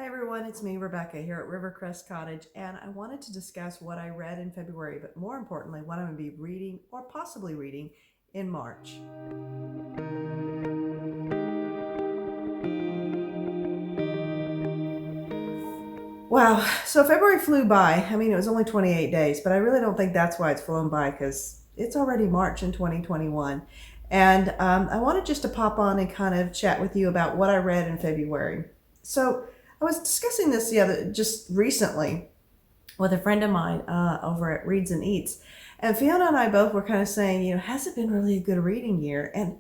Hi everyone, it's me, Rebecca, here at Rivercrest Cottage, and I wanted to discuss what I read in February, but more importantly, what I'm going to be reading or possibly reading in March. Wow, so February flew by. I mean, it was only 28 days, but I really don't think that's why it's flown by because it's already March in 2021. And I wanted just to pop on and kind of chat with you about what I read in February. So I was discussing this just recently with a friend of mine over at Reads and Eats. And Fiona and I both were kind of saying, has it been really a good reading year? And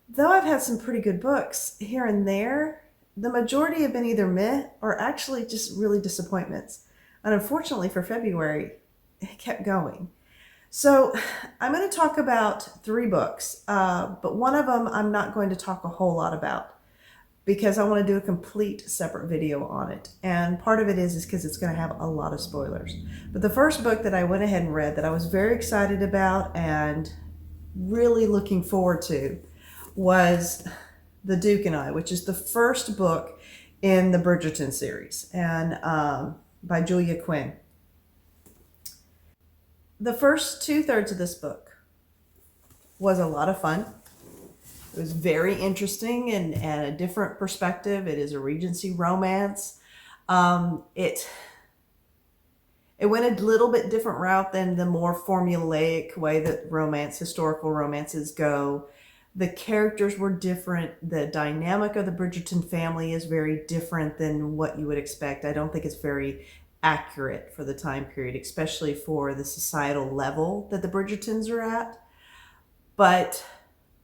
though I've had some pretty good books here and there, the majority have been either meh or actually just really disappointments. And unfortunately for February, it kept going. So I'm going to talk about 3 books, but one of them I'm not going to talk a whole lot about because I want to do a complete separate video on it. And part of it is because it's going to have a lot of spoilers. But the first book that I went ahead and read that I was very excited about and really looking forward to was The Duke and I, which is the first book in the Bridgerton series, and by Julia Quinn. The first 2/3 of this book was a lot of fun. It was very interesting and a different perspective. It is a Regency romance. It went a little bit different route than the more formulaic way that historical romances go. The characters were different. The dynamic of the Bridgerton family is very different than what you would expect. I don't think it's very accurate for the time period, especially for the societal level that the Bridgertons are at. But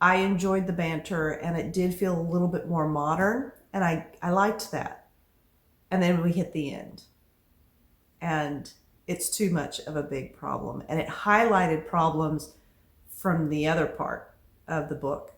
I enjoyed the banter, and it did feel a little bit more modern, and I liked that. And then we hit the end, and it's too much of a big problem, and it highlighted problems from the other part of the book.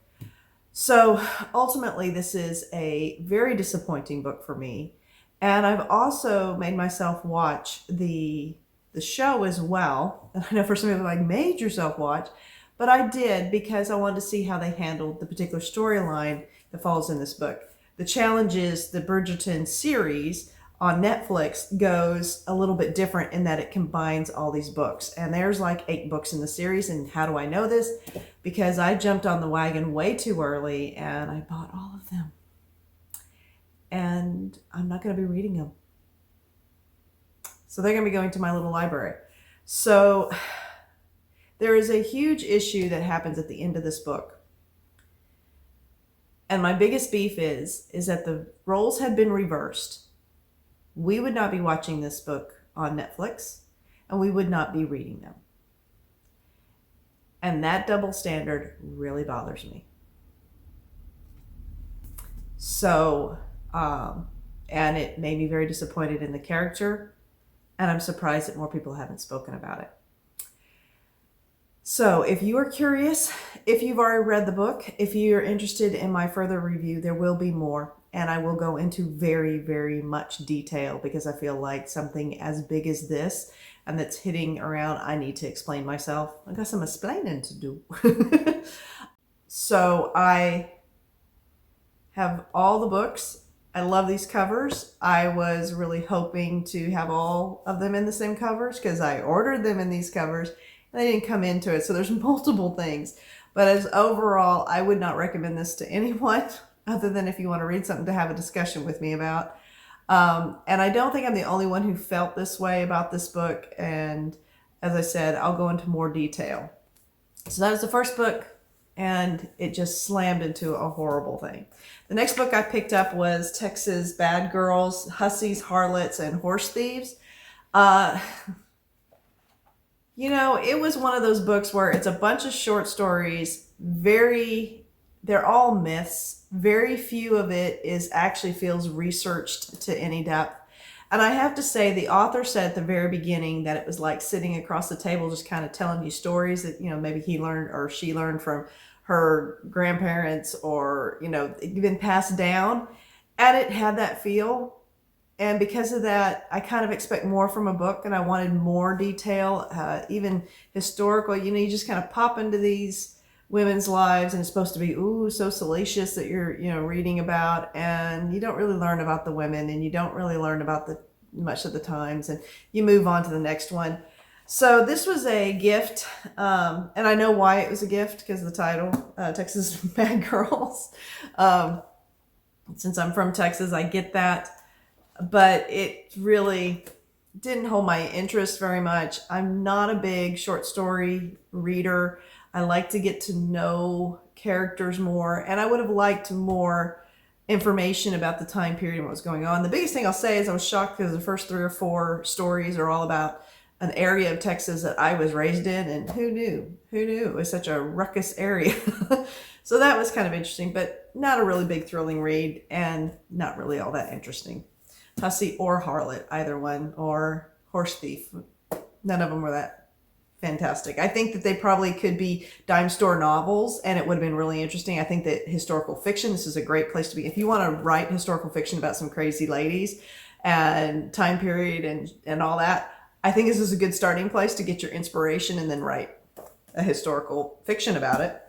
So ultimately, this is a very disappointing book for me. And I've also made myself watch the show as well. And I know for some people, like, made yourself watch, but I did because I wanted to see how they handled the particular storyline that falls in this book. The challenge is the Bridgerton series on Netflix goes a little bit different in that it combines all these books. And there's like 8 books in the series. And how do I know this? Because I jumped on the wagon way too early and I bought all of them. And I'm not going to be reading them. So they're going to be going to my little library. So there is a huge issue that happens at the end of this book. And my biggest beef is that the roles had been reversed. We would not be watching this book on Netflix, and we would not be reading them. And that double standard really bothers me. So, and it made me very disappointed in the character, and I'm surprised that more people haven't spoken about it. So if you are curious, if you've already read the book, if you're interested in my further review, there will be more. And I will go into very, very much detail because I feel like something as big as this and that's hitting around, I need to explain myself. I got some explaining to do. So I have all the books. I love these covers. I was really hoping to have all of them in the same covers because I ordered them in these covers and they didn't come into it. So there's multiple things. But as overall, I would not recommend this to anyone other than if you want to read something to have a discussion with me about. And I don't think I'm the only one who felt this way about this book. And as I said, I'll go into more detail. So that was the first book, and it just slammed into a horrible thing. The next book I picked up was Texas Bad Girls, Hussies, Harlots, and Horse Thieves. It was one of those books where it's a bunch of short stories, they're all myths. Very few of it actually feels researched to any depth. And I have to say, the author said at the very beginning that it was like sitting across the table, just kind of telling you stories that, maybe he learned or she learned from her grandparents or, it'd been passed down. And it had that feel. And because of that, I kind of expect more from a book, and I wanted more detail, even historical. You just kind of pop into these women's lives, and it's supposed to be ooh so salacious that you're reading about, and you don't really learn about the women, and you don't really learn about the much of the times, and you move on to the next one. So this was a gift, and I know why it was a gift because of the title, Texas Bad Girls. Since I'm from Texas, I get that, but it really didn't hold my interest very much. I'm not a big short story reader. I like to get to know characters more, and I would have liked more information about the time period and what was going on. The biggest thing I'll say is I was shocked because the first 3 or 4 stories are all about an area of Texas that I was raised in, and who knew? Who knew it was such a ruckus area? So that was kind of interesting, but not a really big thrilling read, and not really all that interesting. Hussy or Harlot, either one, or Horse Thief. None of them were that fantastic. I think that they probably could be dime store novels, and it would have been really interesting. I think that historical fiction, this is a great place to be. If you want to write historical fiction about some crazy ladies and time period and all that, I think this is a good starting place to get your inspiration and then write a historical fiction about it.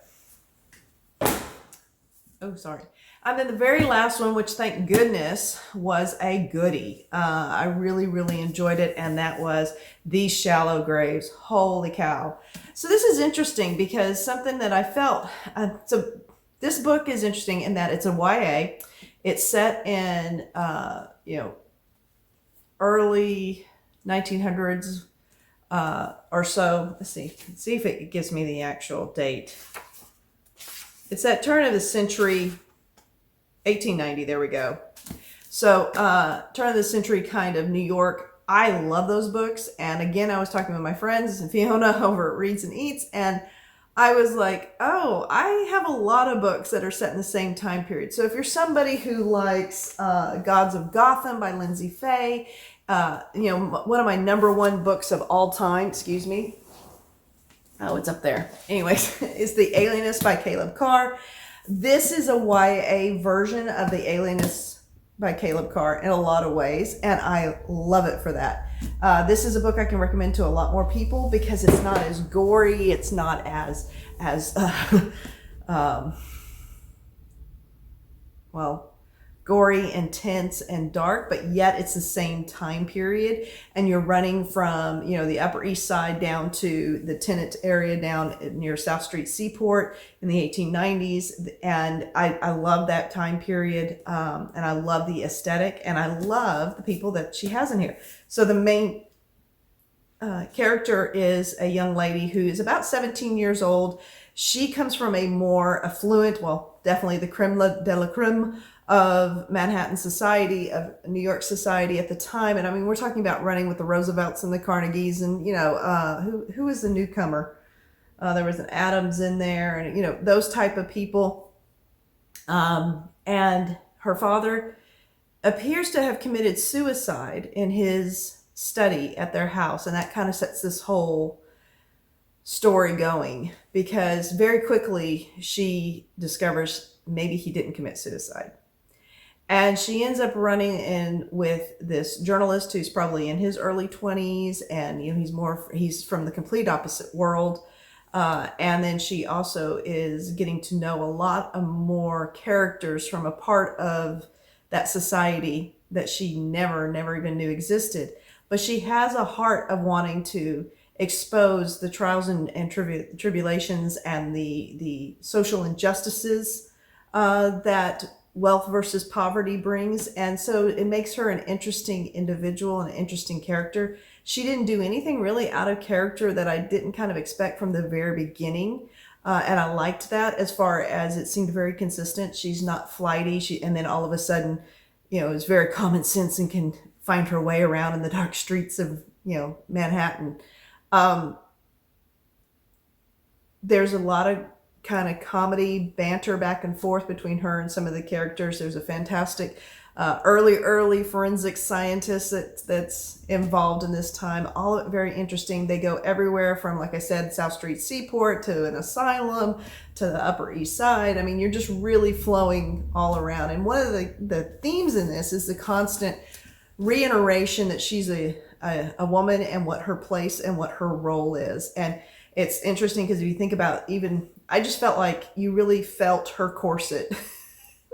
Oh, sorry. And then the very last one, which thank goodness was a goodie. I really, really enjoyed it, and that was These Shallow Graves. Holy cow. So this is interesting because something that I felt, so this book is interesting in that it's a YA. It's set in, early 1900s or so. Let's see if it gives me the actual date. It's that turn of the century, 1890, there we go. So turn of the century kind of New York. I love those books. And again, I was talking with my friends and Fiona over at Reads and Eats, and I was like, oh, I have a lot of books that are set in the same time period. So if you're somebody who likes Gods of Gotham by Lindsay Fay, one of my #1 books of all time, excuse me. Oh, it's up there. Anyways, is The Alienist by Caleb Carr. This is a YA version of The Alienist by Caleb Carr in a lot of ways, and I love it for that. This is a book I can recommend to a lot more people because it's not as gory, it's not as gory, intense, and dark, but yet it's the same time period, and you're running from the Upper East Side down to the Tenant area down near South Street Seaport in the 1890s, and I love that time period, and I love the aesthetic, and I love the people that she has in here. So the main character is a young lady who is about 17 years old. She comes from a more affluent, well, definitely the creme de la creme of Manhattan society, of New York society at the time. And I mean, we're talking about running with the Roosevelts and the Carnegies, and who was the newcomer? There was an Adams in there, and those type of people. And her father appears to have committed suicide in his study at their house, and that kind of sets this whole story going, because very quickly she discovers maybe he didn't commit suicide. And she ends up running in with this journalist who's probably in his early 20s, and he's from the complete opposite world. And then she also is getting to know a lot of more characters from a part of that society that she never even knew existed. But she has a heart of wanting to expose the trials and tribulations and the social injustices that wealth versus poverty brings. And so it makes her an interesting individual and an interesting character. She didn't do anything really out of character that I didn't kind of expect from the very beginning. And I liked that, as far as it seemed very consistent. She's not flighty. And then all of a sudden, is very common sense and can find her way around in the dark streets of, Manhattan. There's a lot of kind of comedy banter back and forth between her and some of the characters. There's a fantastic early forensic scientist that's involved in this time. All of it very interesting. They go everywhere from, like I said, South Street Seaport to an asylum to the Upper East Side. I mean, you're just really flowing all around. And one of the themes in this is the constant reiteration that she's a woman, and what her place and what her role is. And it's interesting because if you think about even I just felt like you really felt her corset.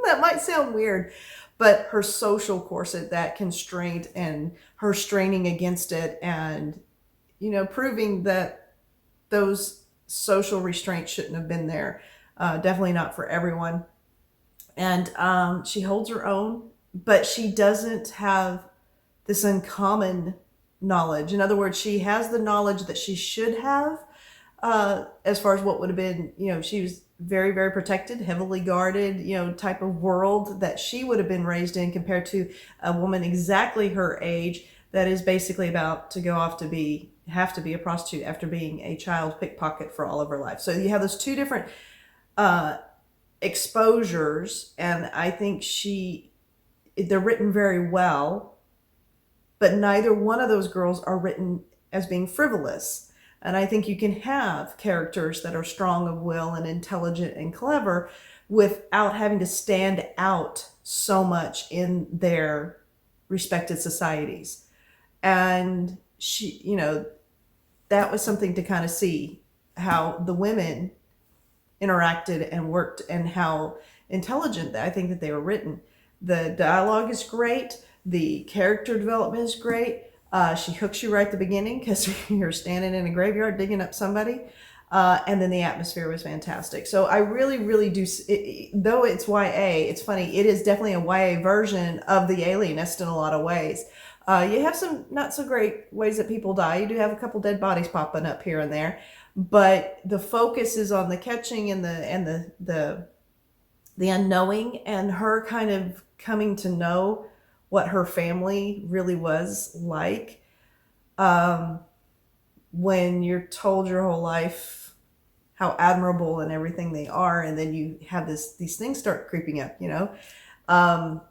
That might sound weird, but her social corset, that constraint and her straining against it, and proving that those social restraints shouldn't have been there. Definitely not for everyone. And she holds her own, but she doesn't have this uncommon knowledge. In other words, she has the knowledge that she should have, as far as what would have been, she was very, very protected, heavily guarded, type of world that she would have been raised in, compared to a woman exactly her age that is basically about to go off to have to be a prostitute after being a child pickpocket for all of her life. So you have those two different exposures, and I think they're written very well, but neither one of those girls are written as being frivolous. And I think you can have characters that are strong of will and intelligent and clever without having to stand out so much in their respected societies. And that was something to kind of see how the women interacted and worked, and how intelligent I think that they were written. The dialogue is great. The character development is great. She hooks you right at the beginning because you're standing in a graveyard digging up somebody. And then the atmosphere was fantastic. So I really, really do, though it's YA, it's funny, it is definitely a YA version of The Alienist in a lot of ways. You have some not so great ways that people die. You do have a couple dead bodies popping up here and there, but the focus is on the catching and the unknowing, and her kind of coming to know what her family really was like. When you're told your whole life how admirable and everything they are, and then you have these things start creeping up,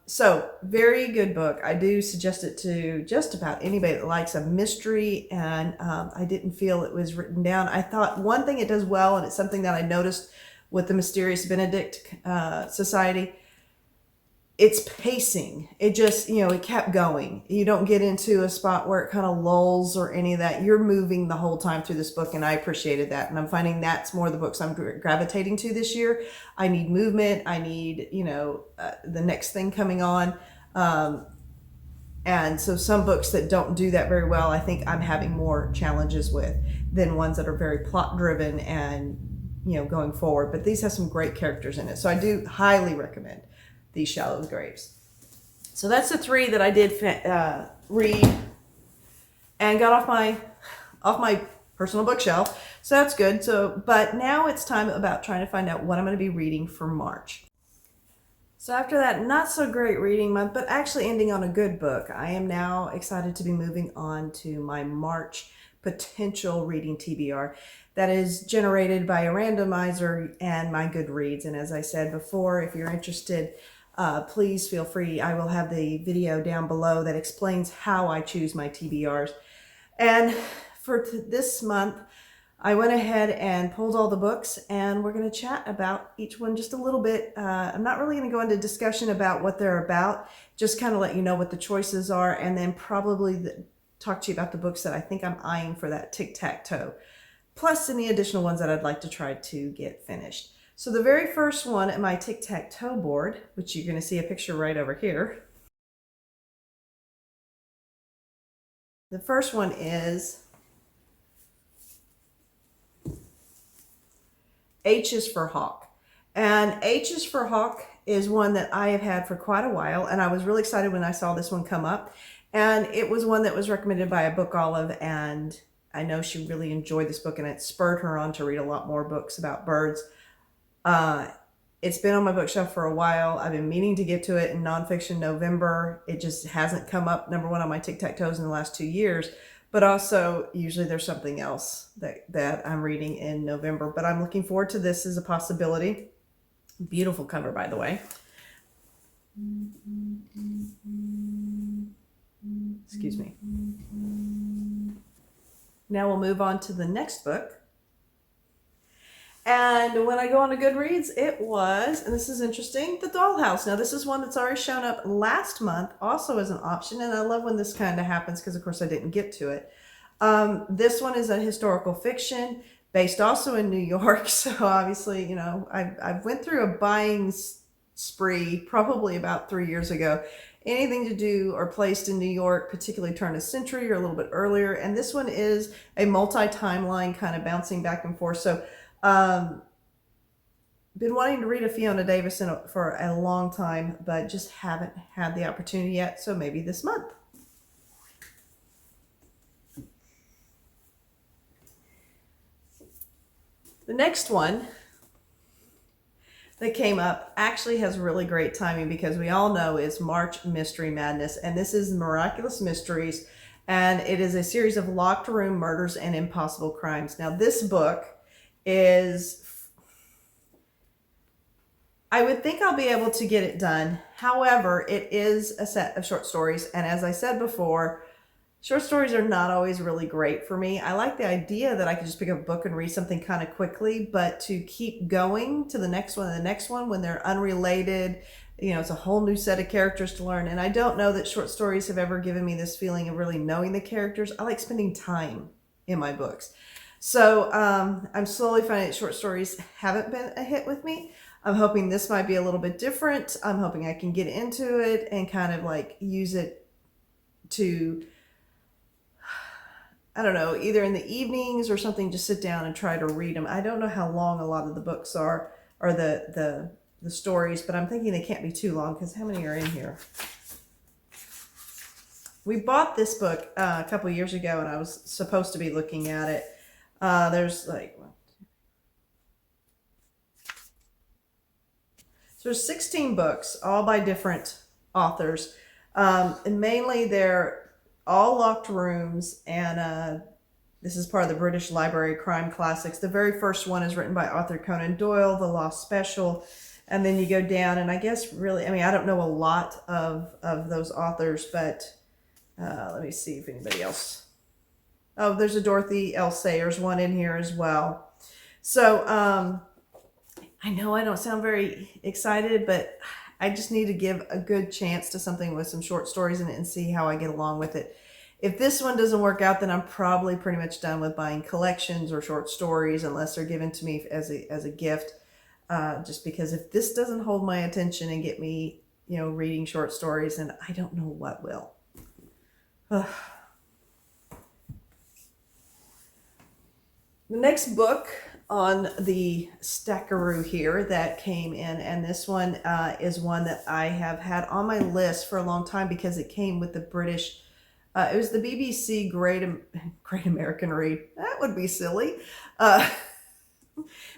So very good book. I do suggest it to just about anybody that likes a mystery, and I didn't feel it was written down. I thought one thing it does well, and it's something that I noticed with the Mysterious Benedict Society, it's pacing. It just, it kept going. You don't get into a spot where it kind of lulls or any of that. You're moving the whole time through this book, and I appreciated that. And I'm finding that's more the books I'm gravitating to this year. I need movement. I need, the next thing coming on. And so some books that don't do that very well, I think I'm having more challenges with than ones that are very plot driven and, going forward. But these have some great characters in it. So I do highly recommend These Shallow Graves. So that's the three that I did read and got off my personal bookshelf. So that's good. But now it's time about trying to find out what I'm going to be reading for March. So after that not so great reading month, but actually ending on a good book, I am now excited to be moving on to my March potential reading TBR that is generated by a randomizer and my Goodreads. And as I said before, if you're interested, please feel free. I will have the video down below that explains how I choose my TBRs. And for this month, I went ahead and pulled all the books, and we're going to chat about each one just a little bit. I'm not really going to go into discussion about what they're about, just kind of let you know what the choices are, and then probably talk to you about the books that I think I'm eyeing for that tic-tac-toe, plus any additional ones that I'd like to try to get finished. So the very first one at my tic-tac-toe board, which you're going to see a picture right over here. The first one is H is for Hawk. And H is for Hawk is one that I have had for quite a while, and I was really excited when I saw this one come up. And it was one that was recommended by a book olive, and I know she really enjoyed this book, and it spurred her on to read a lot more books about birds. It's been on my bookshelf for a while. I've been meaning to get to it in Nonfiction November. It just hasn't come up number one on my tic-tac-toes in the last 2 years. But also, usually there's something else that I'm reading in November. But I'm looking forward to this as a possibility. Beautiful cover, by the way. Excuse me. Now we'll move on to the next book. And when I go on to Goodreads, it was, and this is interesting, The Dollhouse. Now, this is one that's already shown up last month, also as an option, and I love when this kind of happens because, of course, I didn't get to it. This one is a historical fiction. based also in New York. So obviously, you know, I've went through a buying spree probably about 3 years ago. Anything to do or placed in New York, particularly turn of century or a little bit earlier. And this one is a multi-timeline kind of bouncing back and forth. So been wanting to read a Fiona Davis for a long time, but just haven't had the opportunity yet. So maybe this month. The next one that came up actually has really great timing because we all know is March Mystery Madness, and this is Miraculous Mysteries, and it is a series of locked room murders and impossible crimes. Now, this book is, I would think I'll be able to get it done. However, it is a set of short stories, and as I said before, short stories are not always really great for me. I like the idea that I could just pick up a book and read something kind of quickly, but to keep going to the next one and the next one when they're unrelated, you know, it's a whole new set of characters to learn. And I don't know that short stories have ever given me this feeling of really knowing the characters. I like spending time in my books. So I'm slowly finding that short stories haven't been a hit with me. I'm hoping this might be a little bit different. I'm hoping I can get into it and kind of like use it to, I don't know, either in the evenings or something, just sit down and try to read them. I don't know how long a lot of the books are, or the stories, but I'm thinking they can't be too long because how many are in here? We bought this book a couple years ago and I was supposed to be looking at it. There's like, so there's 16 books, all by different authors. And mainly they're all locked rooms, and this is part of the British Library Crime Classics. The very first one is written by Arthur Conan Doyle, The Lost Special, and then you go down, and I guess really, I mean, I don't know a lot of those authors, but let me see if anybody else. Oh, there's a Dorothy L. Sayers one in here as well. So I know I don't sound very excited, but I just need to give a good chance to something with some short stories in it and see how I get along with it. If this one doesn't work out, then I'm probably pretty much done with buying collections or short stories unless they're given to me as a gift. Just because if this doesn't hold my attention and get me, you know, reading short stories, then I don't know what will. The next book on the stackaroo here that came in, and this one is one that I have had on my list for a long time because it came with the British, it was the BBC Great American Read. That would be silly. It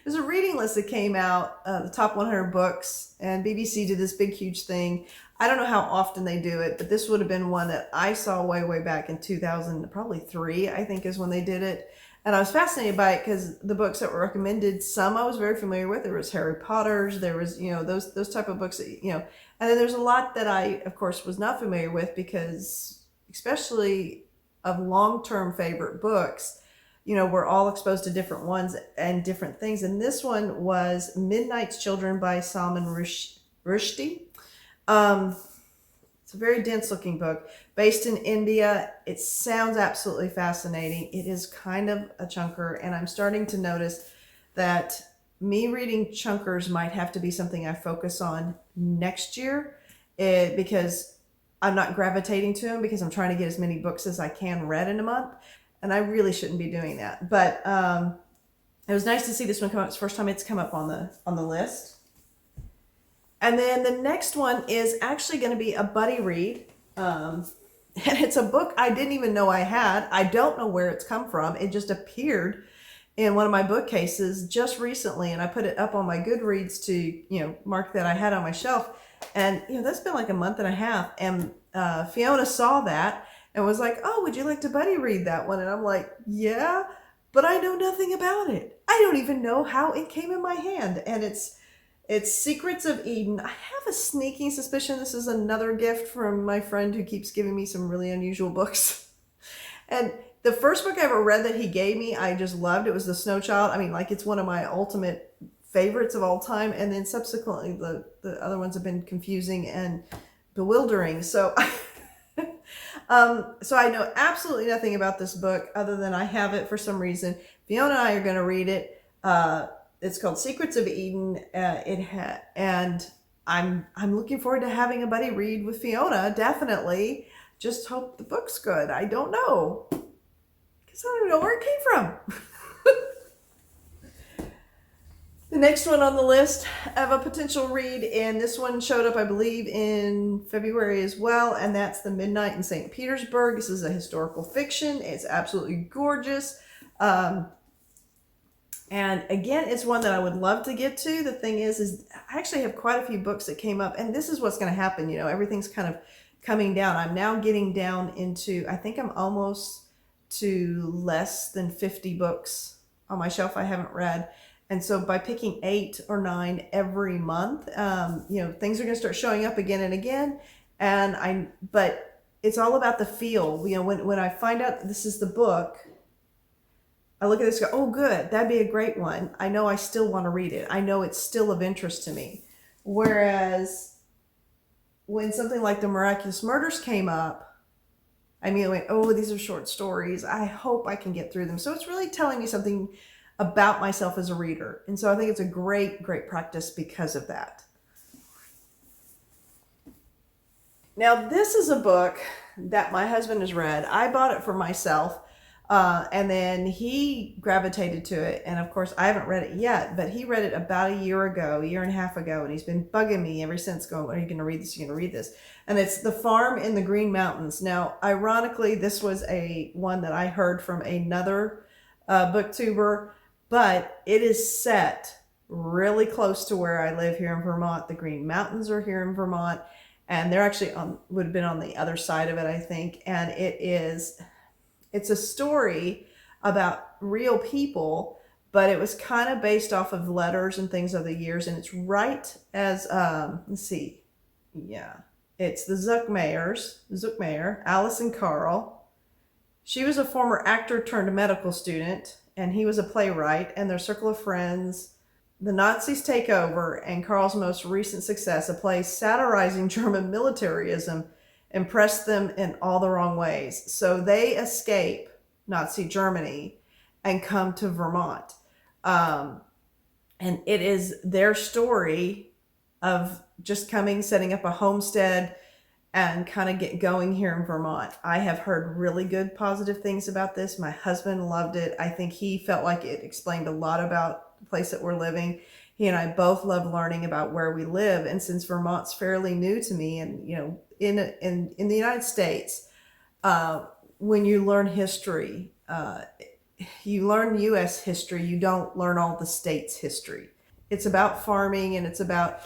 was a reading list that came out, the top 100 books, and BBC did this big, huge thing. I don't know how often they do it, but this would have been one that I saw way back in 2000, probably 3, I think is when they did it. And I was fascinated by it because the books that were recommended, some I was very familiar with. There was Harry Potter's, there was, you know, those type of books that, you know, and then there's a lot that I, of course, was not familiar with because, especially of long-term favorite books, you know, we're all exposed to different ones and different things. And this one was Midnight's Children by Salman Rushdie. It's a very dense looking book based in India. It sounds absolutely fascinating. It is kind of a chunker, and I'm starting to notice that me reading chunkers might have to be something I focus on next year because I'm not gravitating to them because I'm trying to get as many books as I can read in a month, and I really shouldn't be doing that. But it was nice to see this one come up. It's the first time it's come up on the list. And then the next one is actually going to be a buddy read. And it's a book I didn't even know I had. I don't know where it's come from. It just appeared in one of my bookcases just recently, and I put it up on my Goodreads to, you know, mark that I had on my shelf. And, you know, that's been like a month and a half. And Fiona saw that and was like, "Oh, would you like to buddy read that one?" And I'm like, "Yeah, but I know nothing about it. I don't even know how it came in my hand." And it's Secrets of Eden. I have a sneaking suspicion this is another gift from my friend who keeps giving me some really unusual books. And the first book I ever read that he gave me, I just loved. It was The Snow Child. I mean, like, it's one of my ultimate favorites of all time. And then subsequently, the other ones have been confusing and bewildering. So So I know absolutely nothing about this book other than I have it for some reason. Fiona and I are going to read it. It's called Secrets of Eden. And I'm looking forward to having a buddy read with Fiona. Definitely. Just hope the book's good. I don't know because I don't know where it came from. The next one on the list of a potential read, and this one showed up, I believe, in February as well, and that's The Midnight in St. Petersburg. This is a historical fiction. It's absolutely gorgeous. And again, it's one that I would love to get to. The thing is I actually have quite a few books that came up, and this is what's going to happen. You know, everything's kind of coming down. I'm now getting down into, I think I'm almost to less than 50 books on my shelf I haven't read. And so by picking 8 or 9 every month, you know, things are going to start showing up again and again. But it's all about the feel. You know, when I find out this is the book, I look at this and go, oh, good, that'd be a great one. I know I still want to read it. I know it's still of interest to me. Whereas when something like The Miraculous Murders came up, I mean, I went, oh, these are short stories. I hope I can get through them. So it's really telling me something about myself as a reader. And so I think it's a great, great practice because of that. Now, this is a book that my husband has read. I bought it for myself, and then he gravitated to it. And of course, I haven't read it yet, but he read it about a year and a half ago, and he's been bugging me ever since, going, are you going to read this? Are you going to read this? And it's The Farm in the Green Mountains. Now, ironically, this was one that I heard from another booktuber, but it is set really close to where I live here in Vermont. The Green Mountains are here in Vermont, and they're actually would have been on the other side of it, I think. And it's a story about real people, but it was kind of based off of letters and things of the years. And it's right as, let's see. Yeah. It's the Zuckmayer, Alice and Carl. She was a former actor turned medical student, and he was a playwright, and their circle of friends. The Nazis take over, and Carl's most recent success, a play satirizing German militarism, impressed them in all the wrong ways. So they escape Nazi Germany and come to Vermont. And it is their story of just coming, setting up a homestead, and kind of get going here in Vermont. I have heard really good positive things about this. My husband loved it. I think he felt like it explained a lot about the place that we're living. He and I both love learning about where we live. And since Vermont's fairly new to me, and you know, in the United States, when you learn history, you learn U.S. history. You don't learn all the states' history. It's about farming, and it's about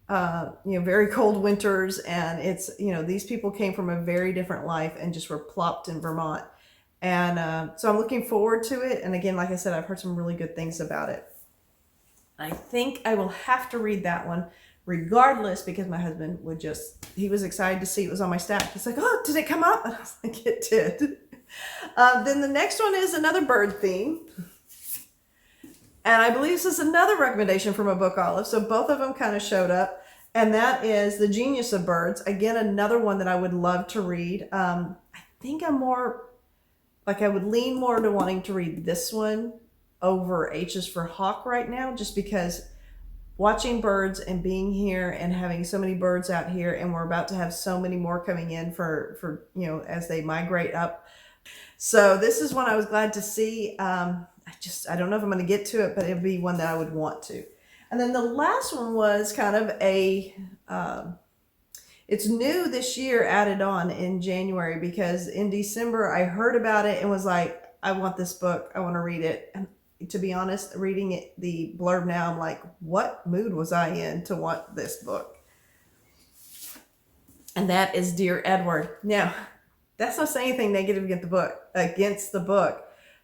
you know, very cold winters, and it's, you know, these people came from a very different life and just were plopped in Vermont. And so I'm looking forward to it. And again, like I said, I've heard some really good things about it. I think I will have to read that one regardless, because my husband he was excited to see it was on my stack. He's like, oh, did it come up? And I was like, it did. Then the next one is another bird theme. And I believe this is another recommendation from a book olive. So both of them kind of showed up. And that is The Genius of Birds. Again, another one that I would love to read. I think I'm more, like, I would lean more to wanting to read this one over H is for Hawk right now, just because watching birds and being here and having so many birds out here, and we're about to have so many more coming in for you know, as they migrate up. So this is one I was glad to see. I don't know if I'm going to get to it, but it'd be one that I would want to. And then the last one was kind of it's new this year, added on in January, because in December I heard about it and was like, I want this book. I want to read it. And to be honest, reading it, the blurb now, I'm like, what mood was I in to want this book? And that is Dear Edward. Now, that's not saying anything negative against the book.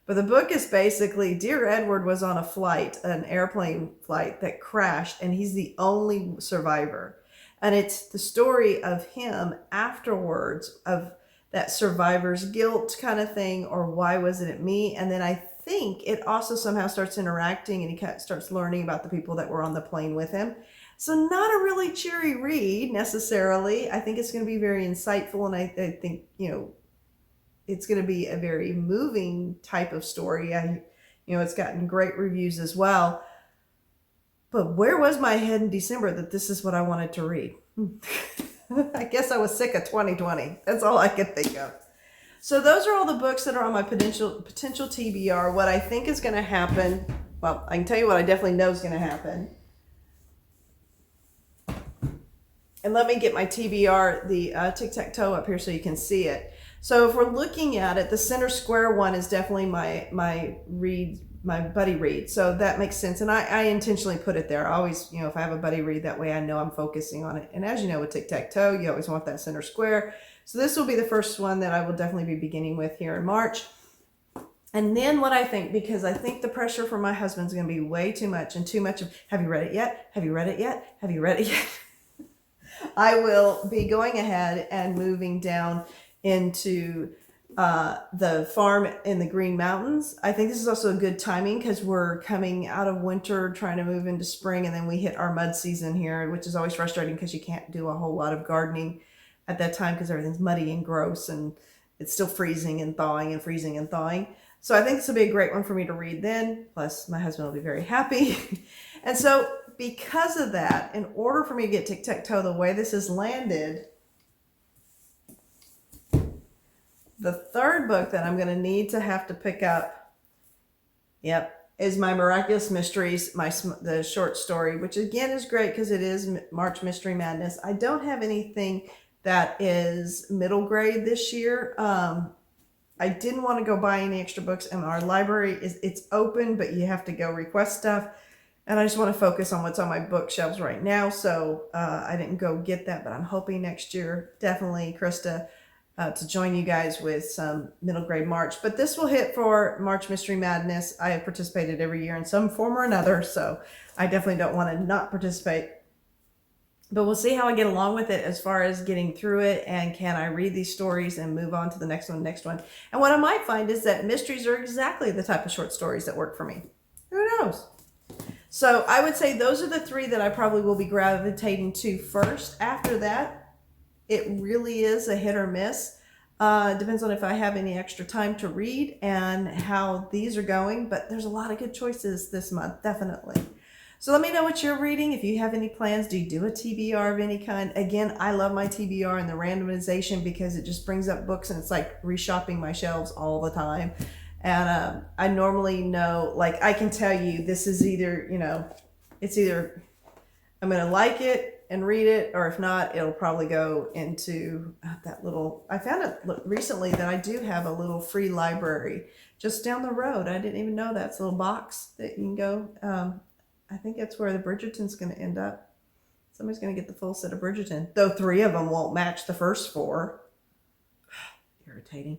But the book is basically, Dear Edward was on a flight, an airplane flight that crashed, and he's the only survivor. And it's the story of him afterwards, of that survivor's guilt kind of thing, or why wasn't it me? And then I think it also somehow starts interacting, and he starts learning about the people that were on the plane with him. So not a really cheery read necessarily. I think it's going to be very insightful, and I think, you know, it's going to be a very moving type of story. It's gotten great reviews as well. But where was my head in December that this is what I wanted to read? I guess I was sick of 2020. That's all I could think of. So those are all the books that are on my potential TBR. What I think is going to happen, well, I can tell you what I definitely know is going to happen. And let me get my TBR, the tic-tac-toe up here so you can see it. So if we're looking at it, the center square one is definitely my buddy read. So that makes sense. And I intentionally put it there. I always, if I have a buddy read, that way I know I'm focusing on it. And as you know, with tic-tac-toe, you always want that center square. So this will be the first one that I will definitely be beginning with here in March. And then what I think, because I think the pressure from my husband's going to be way too much and too much of, have you read it yet? Have you read it yet? Have you read it yet? I will be going ahead and moving down into the farm in the Green Mountains. I think this is also a good timing because we're coming out of winter, trying to move into spring, and then we hit our mud season here, which is always frustrating because you can't do a whole lot of gardening at that time because everything's muddy and gross and it's still freezing and thawing and freezing and thawing. So I think this will be a great one for me to read then. Plus my husband will be very happy. And so because of that, in order for me to get tic-tac-toe the way this has landed, the third book that I'm going to need to have to pick up, is my Miraculous Mysteries, the short story, which again is great because it is March Mystery Madness. I don't have anything that is middle grade this year. I didn't want to go buy any extra books, and our library it's open, but you have to go request stuff. And I just want to focus on what's on my bookshelves right now. So I didn't go get that, but I'm hoping next year, definitely, Krista, to join you guys with some middle grade March. But this will hit for March Mystery Madness. I have participated every year in some form or another, so I definitely don't want to not participate. But we'll see how I get along with it as far as getting through it, and can I read these stories and move on to the next one. And what I might find is that mysteries are exactly the type of short stories that work for me. Who knows? So I would say those are the three that I probably will be gravitating to first. After that, it really is a hit or miss. Depends on if I have any extra time to read and how these are going. But there's a lot of good choices this month, definitely. So let me know what you're reading. If you have any plans, do you do a TBR of any kind? Again, I love my TBR and the randomization because it just brings up books and it's like reshopping my shelves all the time. And I normally know, like I can tell you this is either, it's either I'm going to like it and read it, or if not, it'll probably go into that little, I found it recently that I do have a little free library just down the road. I didn't even know that's a little box that you can go. I think that's where the Bridgerton's going to end up. Somebody's going to get the full set of Bridgerton, though 3 of them won't match the first 4. Irritating.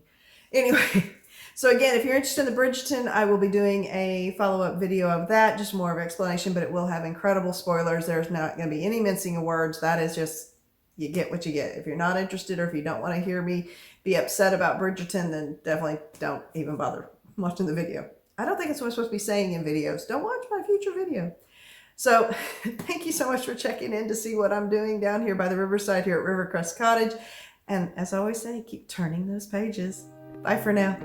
Anyway, so again, if you're interested in the Bridgerton, I will be doing a follow-up video of that, just more of an explanation, but it will have incredible spoilers. There's not going to be any mincing of words. That is just, you get what you get. If you're not interested or if you don't want to hear me be upset about Bridgerton, then definitely don't even bother watching the video. I don't think it's what I'm supposed to be saying in videos. Don't watch my future video. So thank you so much for checking in to see what I'm doing down here by the riverside here at Rivercrest Cottage. And as I always say, keep turning those pages. Bye for now.